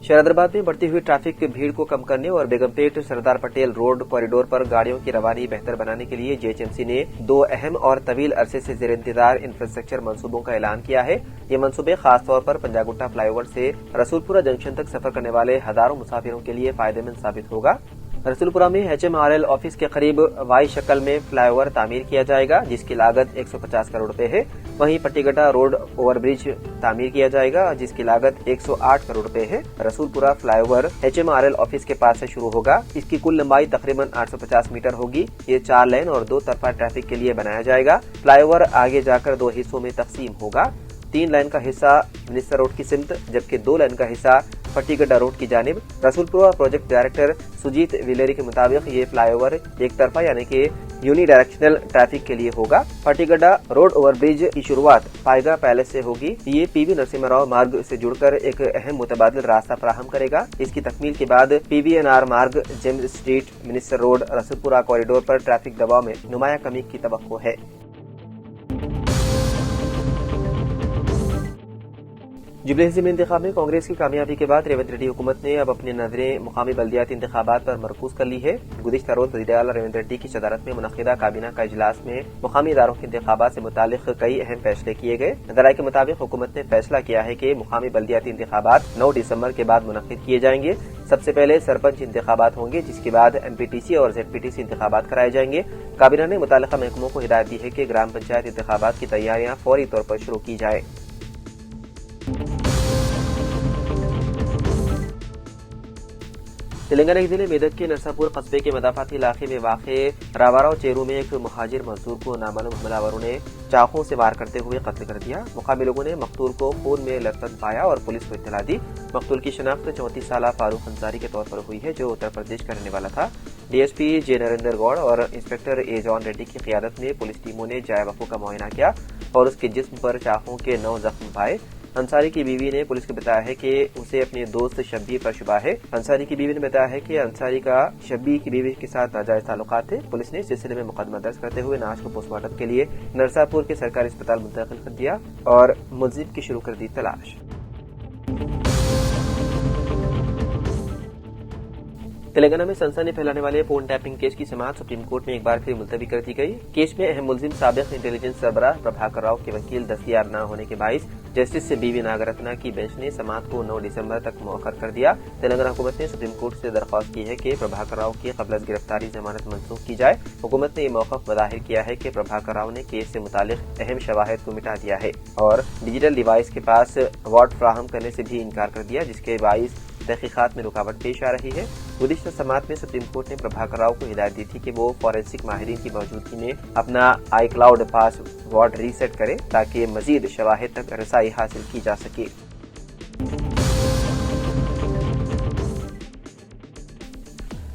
शहजादाबाद में बढ़ती हुई ट्रैफिक की भीड़ को कम करने और बेगमपेट सरदार पटेल रोड कॉरिडोर पर गाड़ियों की रवानी बेहतर बनाने के लिए जेएचएमसी ने 2 अहम और तवील अरसे से जेर इंतजार इंफ्रास्ट्रक्चर मंसूबों का ऐलान किया है। ये मंसूबे खासतौर पर पंजागुट्टा फ्लाईओवर से रसूलपुरा जंक्शन तक सफर करने वाले हजारों मुसाफिरों के लिए फायदेमंद साबित होगा। रसूलपुरा में HMRL ऑफिस के करीब वाई शक्ल में फ्लाईओवर तामीर किया जाएगा, जिसकी लागत 150 करोड़ रुपए है। वहीं पट्टीगड्डा रोड ओवरब्रिज तामीर किया जाएगा, जिसकी लागत 108 करोड़ रुपए है। रसूलपुरा फ्लाईओवर HMRL ऑफिस के पास से शुरू होगा। इसकी कुल लंबाई तकरीबन 850 मीटर होगी। ये 4 लेन और 2 तरफा ट्रैफिक के लिए बनाया जाएगा। फ्लाईओवर आगे जाकर 2 हिस्सों में तकसीम होगा। 3 लाइन का हिस्सा मिनिस्टर रोड की सिमत, जबकि 2 लाइन का हिस्सा पट्टीगड्डा रोड की जानिब। रसूलपुरा प्रोजेक्ट डायरेक्टर सुजीत विलेरी के मुताबिक ये फ्लाईओवर एक तरफा यानी कि यूनी डायरेक्शनल ट्रैफिक के लिए होगा। पट्टीगड्डा रोड ओवरब्रिज की शुरुआत पायगा पैलेस से होगी। ये PV नरसिम्हा राव मार्ग से जुड़कर एक अहम मुतबादिल रास्ता फराहम करेगा। इसकी तकमील के बाद PVNR मार्ग, James street, minister road, Rasoolpura corridor पर ट्रैफिक दबाव में नुमाया कमी की तवक्को है। जुबली हिल्स में इंतखाब में कांग्रेस की कामयाबी के बाद रेवंत रेड्डी हुकूमत ने अब अपनी नजरें मुकामी बल्दियाती इंतखाबात पर मरकूज कर ली है। गुज़िश्ता रोज वज़ीर-ए-आला रेवंत रेड्डी की सदारत में मुनक़िदा काबीना का इजलास में मुकामी इदारों के इंतखाबात से मुतालिक कई अहम फैसले किए गए। ज़राए के मुताबिक हुकूमत ने फैसला किया है कि मुकामी बल्दियाती इंतखाबात 9 दिसंबर के बाद मुनक़िद किए जाएंगे। सबसे पहले सरपंच इंतखाबात होंगे, जिसके बाद MPTC और ZPTC इंतखाबात कराए जाएंगे। काबीना ने मुतालिका महकमों को हिदायत दी है कि ग्राम पंचायत इंतखाबात की तैयारियां फौरी तौर पर शुरू की जाए। तेलंगाना के जिले मेदक के नरसापुर कस्बे के मदाफाती इलाके में वाक़ रावाराव चेरू में एक मुहाजिर मजदूर को नामालूम हमलावरों ने चाकू से वार करते हुए कत्ल कर दिया। मुकामी लोगों ने मकतूल को खून में लथपथ पाया और पुलिस को इत्तला दी। मकतूल की शनाख्त 34 साला फारूक अंसारी के तौर पर हुई है, जो उत्तर प्रदेश का रहने वाला था। DSP जे नरेंद्र गौड़ और इंस्पेक्टर ए जॉन रेड्डी की क़ियादत में पुलिस टीमों ने जाय वक़्फ़ का मुआयना किया और उसके जिस्म पर चाकू के 9 जख्म पाए। अंसारी की बीवी ने पुलिस को बताया है कि उसे अपने दोस्त शब्बी पर शुबा है। अंसारी की बीवी ने बताया है कि अंसारी का शब्बी की बीवी के साथ नाजायज ताल्लुकात थे। पुलिस ने इस सिलसिले में मुकदमा दर्ज करते हुए नाश को पोस्टमार्टम के लिए नरसापुर के सरकारी अस्पताल मुंतकिल कर दिया और मुलजिम की शुरू कर दी तलाश। तेलंगाना में सनसनी फैलाने वाले फोन टैपिंग केस की समाअत सुप्रीम कोर्ट में एक बार फिर मुलतवी कर दी गई। केस में अहम मुलजिम साबिक इंटेलिजेंस सरबराह प्रभाकर राव के वकील दस्तयाब न होने के बाइस जस्टिस BV नागरत्ना की बेंच ने समाअत को 9 दिसंबर तक मुअख्खर कर दिया। तेलंगाना हुकूमत ने सुप्रीम कोर्ट से दरख्वास्त की है कि प्रभाकर राव की कबल गिरफ्तारी जमानत मनसूख की जाए। हुकूमत ने ये मौक़िफ़ ज़ाहिर किया है कि प्रभाकर राव ने केस से मुतालिक अहम शवाहिद को मिटा दिया है और डिजिटल डिवाइस के पास वार्ड फराहम करने से भी इनकार कर दिया, जिसके बाइस तहकीकात में रुकावट पेश आ रही है। गुज़िश्ता समाअत में सुप्रीम कोर्ट ने प्रभाकर राव को हिदायत दी थी कि वो फॉरेंसिक माहिरीन की मौजूदगी में अपना iCloud पासवर्ड रीसेट करे ताकि मजीद शवाहिद तक रसाई हासिल की जा सके।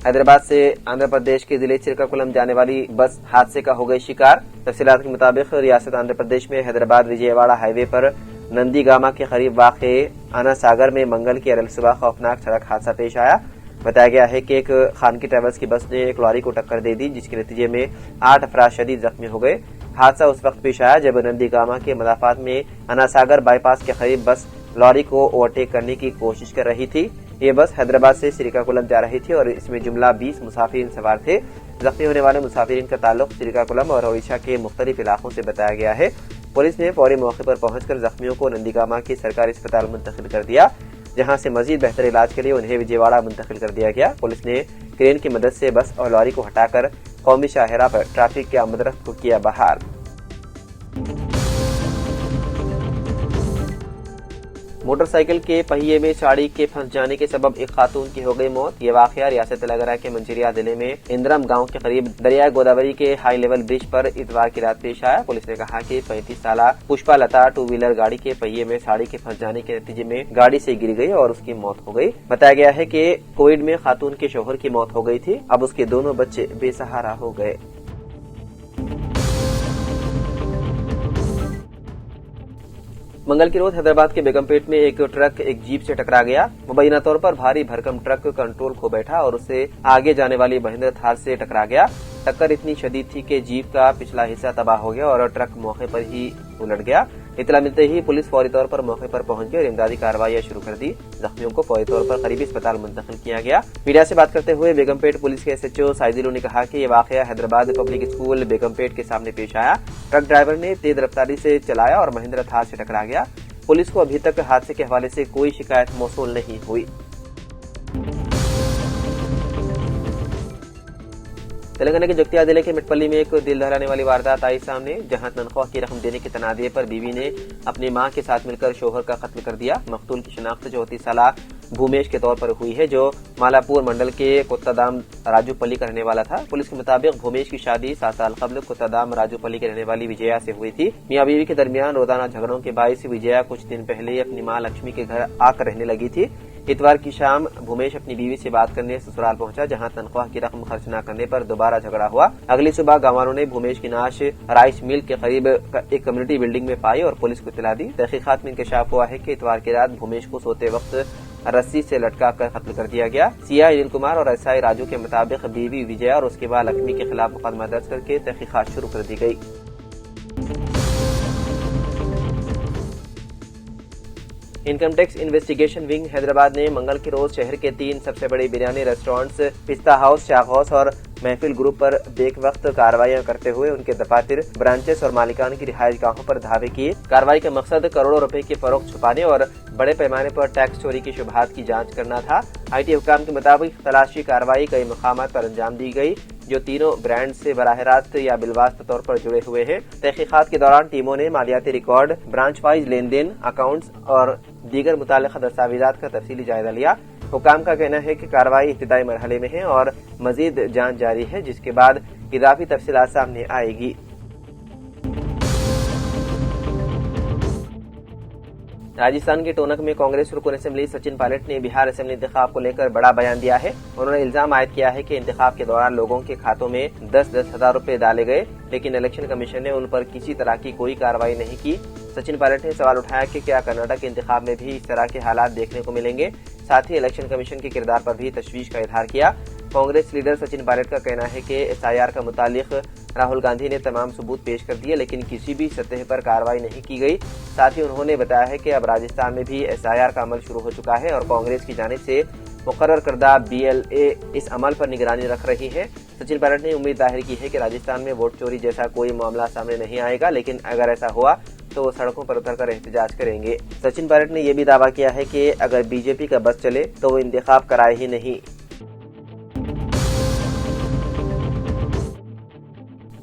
हैदराबाद से आंध्र प्रदेश के जिले श्रीकाकुलम जाने वाली बस हादसे का हो गई शिकार। तफसीलात के मुताबिक रियासत आंध्र प्रदेश में हैदराबाद विजयवाड़ा हाईवे पर नंदीगामा के करीब वाक़े आना सागर में मंगल की अरल सुबह खौफनाक सड़क हादसा पेश आया। बताया गया है कि एक खानगी ट्रेवल्स की बस ने एक लॉरी को टक्कर दे दी, जिसके नतीजे में 8 अफराद शदीद जख्मी हो गए। हादसा उस वक्त पेश आया जब नंदीगामा के मदाफात में अनासागर बाईपास के करीब बस लॉरी को ओवरटेक करने की कोशिश कर रही थी। ये बस हैदराबाद से श्रीकाकुलम जा रही थी और इसमें जुमला 20 मुसाफिरीन सवार थे। जख्मी होने वाले मुसाफिरीन का ताल्लुक श्रीकाकुलम और ओडिशा के मुख्तलिफ इलाकों से बताया गया है। पुलिस ने फौरी मौके पर पहुंचकर जख्मियों को नंदीगामा के सरकारी अस्पताल मुंतकिल कर दिया, जहां से मजीद बेहतर इलाज के लिए उन्हें विजयवाड़ा मुंतकिल कर दिया गया। पुलिस ने क्रेन की मदद से बस और लॉरी को हटाकर कौमी शाहरा पर ट्रैफिक के आमदरफ्त को किया बहाल। मोटरसाइकिल के पहिए में साड़ी के फंस जाने के सबब एक खातून की हो गई मौत। ये वाकया रियासत तेलंगाना के मंचिरिया जिले में इंद्रम गांव के करीब दरिया गोदावरी के हाई लेवल ब्रिज पर इतवार की रात पेश आया। पुलिस ने कहा कि 35 साला पुष्पा लता 2 व्हीलर गाड़ी के पहिए में साड़ी के फंस जाने के नतीजे में गाड़ी से गिर गई और उसकी मौत हो गई। बताया गया है कि कोविड में खातून के शौहर की मौत हो गई थी। अब उसके दोनों बच्चे बेसहारा हो गए। मंगल की रोज हैदराबाद के बेगमपेट में एक ट्रक एक जीप से टकरा गया। मुबैना तौर पर भारी भरकम ट्रक कंट्रोल खो बैठा और उससे आगे जाने वाली महिंद्रा थार से टकरा गया। टक्कर इतनी शदीद थी कि जीप का पिछला हिस्सा तबाह हो गया और ट्रक मौके पर ही उलट गया। इतला मिलते ही पुलिस फौरी तौर पर मौके पर पहुंच गई और इमदादी कार्रवाई शुरू कर दी। जख्मियों को फौरी तौर पर करीबी अस्पताल मुंतकिल किया गया। मीडिया से बात करते हुए बेगमपेट पुलिस के SHO साइदिलू ने कहा कि यह वाकया हैदराबाद पब्लिक स्कूल बेगमपेट के सामने पेश आया। ट्रक ड्राइवर ने तेज रफ्तारी से चलाया और महिंद्रा थार से टकरा गया। पुलिस को अभी तक हादसे के हवाले से कोई शिकायत मौसूल नहीं हुई। तेलंगाना के जगतिया जिले के मिटपल्ली में एक दिल दहलाने वाली वारदात आई सामने, जहां तनख्वाह की रकम देने के तनादे पर बीवी ने अपनी मां के साथ मिलकर शोहर का कत्ल कर दिया। मकतूल की शिनाख्त 34 साल भूमेश के तौर पर हुई है, जो मालापुर मंडल के कुत्तादाम राजूपल्ली का रहने वाला था। पुलिस के मुताबिक भूमेश की शादी 7 साल कबल कुत्तादाम राजूपल्ली के रहने वाली विजया से हुई थी। मियां बीवी के दरमियान रोजाना झगड़ों के बायस विजया कुछ दिन पहले अपनी मां लक्ष्मी के घर आकर रहने लगी थी। इतवार की शाम भूमेश अपनी बीवी से बात करने ससुराल पहुंचा, जहां तनख्वाह की रकम खर्च न करने पर दोबारा झगड़ा हुआ। अगली सुबह गांव वालों ने भूमेश की नाश राइस मिल के करीब एक कम्युनिटी बिल्डिंग में पाई और पुलिस को इत्तला दी। तहकीकात में इंकशाफ हुआ है कि इतवार की रात भूमेश को सोते वक्त रस्सी से लटका कर कत्ल कर दिया गया। CI अनिल कुमार और SI राजू के मुताबिक बीवी विजया और उसके बाद लक्ष्मी के खिलाफ मुकदमा दर्ज करके तहकीकात शुरू कर दी गई। Income tax investigation wing Hyderabad ने मंगल के रोज शहर के 3 सबसे बड़े बिरयानी रेस्टोरेंट्स पिस्ता हाउस, शाह हाउस और महफिल ग्रुप पर बेक वक्त कार्रवाइयां करते हुए उनके दफातर, ब्रांचेस और मालिकान की रिहाइश गाहों पर धावे किए। कार्रवाई का मकसद करोड़ों रुपए की फरोख्त छुपाने और बड़े पैमाने पर टैक्स चोरी की शुबहात की जांच करना था। IT हुकाम के मुताबिक तलाशी कार्रवाई कई मकामात पर अंजाम दी गई, जो तीनों ब्रांड से बराह रास्त या बिलवास्ता तौर पर जुड़े हुए हैं। तहकीकात के दौरान टीमों ने मालियाती रिकॉर्ड, ब्रांच वाइज लेन देन, अकाउंट्स और दीगर मुताल्लिक़ा दस्तावेजात का तफसीली जायजा लिया। हुकाम का कहना है कि कार्रवाई इब्तिदाई मरहले में है और मजीद जांच जारी है, जिसके बाद इजाफी तफसीलात सामने आएगी। राजस्थान के टोनक में कांग्रेस रुकन असेंबली सचिन पायलट ने बिहार असेंबली इंतखाब को लेकर बड़ा बयान दिया है। उन्होंने इल्जाम आयद किया है कि इंतखाब के दौरान लोगों के खातों में 10-10 हजार रुपए डाले गए, लेकिन इलेक्शन कमीशन ने उन पर किसी तरह की कोई कार्रवाई नहीं की। सचिन पायलट ने सवाल उठाया कि क्या कर्नाटक के इंतखाब में भी इस तरह के हालात देखने को मिलेंगे। साथ ही इलेक्शन कमीशन के किरदार पर भी तशवीश का इजहार किया। कांग्रेस लीडर सचिन पायलट का कहना है कि SIR का मुतालिक राहुल गांधी ने तमाम सबूत पेश कर दिए, लेकिन किसी भी सतह पर कार्रवाई नहीं की गई। साथ ही उन्होंने बताया है कि अब राजस्थान में भी SIR का अमल शुरू हो चुका है और कांग्रेस की जानिब से मुकर्रर करदा BLA इस अमल पर निगरानी रख रही है। सचिन पायलट ने उम्मीद जाहिर की है कि राजस्थान में वोट चोरी जैसा कोई मामला सामने नहीं आएगा, लेकिन अगर ऐसा हुआ तो वो सड़कों पर उतरकर एहतजाज करेंगे। सचिन पायलट ने यह भी दावा किया है कि अगर BJP का बस चले तो वो इंतखाब कराए ही नहीं।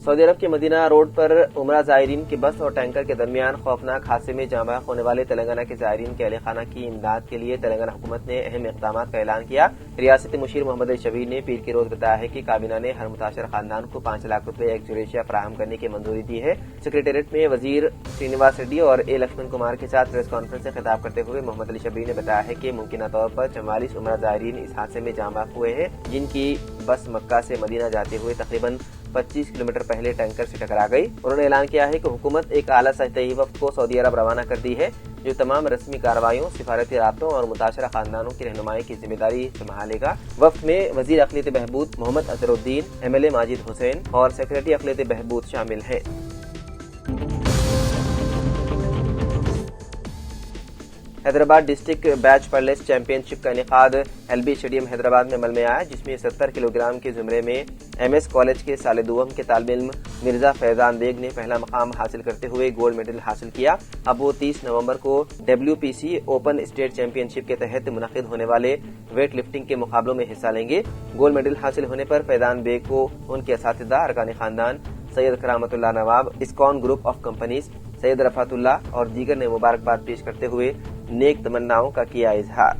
सऊदी अरब के मदीना रोड पर उमरा ज़ायरीन की बस और टैंकर के दरमियान खौफनाक हादसे में जाँ बहक होने वाले तेलंगाना के ज़ायरीन के अहलखाना की इमदाद के लिए तेलंगाना हुकूमत ने अहम इक़दाम का ऐलान किया। रियासती मुशीर मोहम्मद शबीर ने पीर की रोज बताया है कि काबीना ने हर मुतासर खानदान को 5 लाख रुपए एक्स-ग्रेशिया फराहम करने की मंजूरी दी है। सेक्रेटेरिएट में वजीर श्रीनिवास रेड्डी और A लक्ष्मण कुमार के साथ प्रेस कॉन्फ्रेंस से खिताब करते हुए मोहम्मद अली शबीर ने बताया है कि मुमकिन तौर पर 44 उमरा ज़ायरीन इस हादसे में जाँ बहक हुए हैं, जिनकी बस मक्का से मदीना जाते हुए तकरीबन 25 किलोमीटर पहले टैंकर से टकरा गई। उन्होंने ऐलान किया है कि हुकूमत एक आला सतही वफ्द को सऊदी अरब रवाना कर दी है, जो तमाम रस्मी कार्रवाइयों, सिफारती राब्तों और मुताशरा खानदानों की रहनुमाई की जिम्मेदारी संभालेगा। वफ्द में वजीर अक़लियत बहबूद मोहम्मद अजहरुद्दीन, MLA माजिद हुसैन और सेक्रेटरी अक़लियत बहबूद शामिल हैं। हैदराबाद डिस्ट्रिक्ट बैच परलेस चैंपियनशिप का इनेकाद LB स्टेडियम हैदराबाद में अमल में आया, जिसमें 70 किलोग्राम के जुमरे में MS कॉलेज के साले दुवम के तालिब इल्म मिर्जा फैजान बेग ने पहला मकाम हासिल करते हुए गोल्ड मेडल हासिल किया। अब वो 30 नवंबर को WPC ओपन स्टेट चैंपियनशिप के तहत मुनक़िद होने वाले वेट लिफ्टिंग के मुकाबलों में हिस्सा लेंगे। गोल्ड मेडल हासिल होने पर फैजान बेग को उनके असातिज़ा, अरकान खानदान, Syed Karamatullah Nawab, Iscon group of companies, Syed Rafatullah और दीगर ने मुबारकबाद पेश करते हुए नेक तमन्नाओं का किया इजहार।